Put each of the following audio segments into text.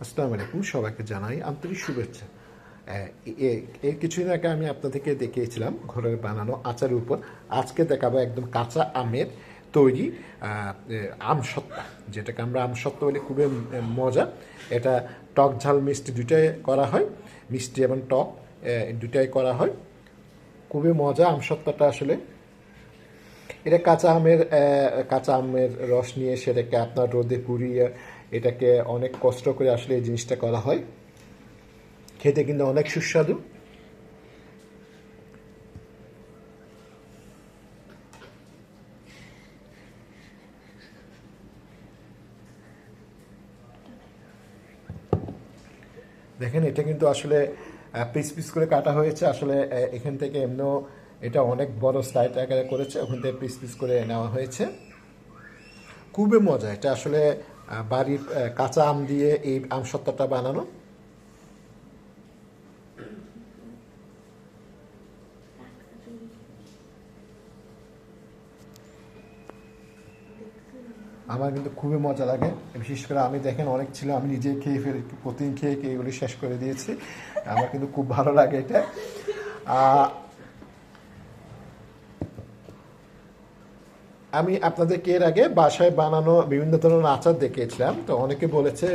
আসসালামু আলাইকুম, সবাইকে জানাই আন্তরিক শুভেচ্ছা। এর কিছুদিন আগে আমি আপনাদেরকে দেখিয়েছিলাম ঘরের বানানো আচারের উপর। আজকে দেখাবো একদম কাঁচা আমের তৈরি আমসত্ত্বা, যেটাকে আমরা আমসত্ত্বা বলে। খুবই মজা। এটা টক ঝাল মিষ্টি দুটাই করা হয়, মিষ্টি এবং টক দুটাই করা হয়। খুবই মজা আমসত্ত্বাটা আসলে। এটা কাঁচা আমের রস নিয়ে সেটাকে আপনার রোদে পুড়িয়ে এটাকে অনেক কষ্ট করে আসলে এই জিনিসটা করা হয়। খেতে কিন্তু অনেক সুস্বাদু। দেখেন, এটা কিন্তু আসলে পিস পিস করে কাটা হয়েছে। আসলে এখান থেকে এমনিও এটা অনেক বড় স্লাইড আকারে করেছে, ওখান থেকে পিস পিস করে নেওয়া হয়েছে। খুবই মজা এটা আসলে। বাড়ির কাঁচা আম দিয়ে এই আমসত্ত্বাটা বানানো। আমার কিন্তু খুবই মজা লাগে। বিশেষ করে আমি দেখেন অনেক ছিল, আমি নিজে খেয়ে ফেলে প্রতিদিন খেয়ে খেয়ে এগুলি শেষ করে দিয়েছি। আমার কিন্তু খুব ভালো লাগে এটা। আমি আপনাদেরকে এর আগে বাসায় বানানো বিভিন্ন ধরনের আচার দেখিয়েছিলাম। তো অনেকে বলেছে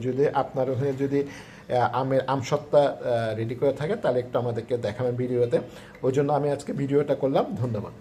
যদি আপনার ওখানে যদি আমসত্ত্বা রেডি করে থাকে তাহলে একটু আমাদেরকে দেখাবেন ভিডিওতে। ওই জন্য আমি আজকে ভিডিওটা করলাম। ধন্যবাদ।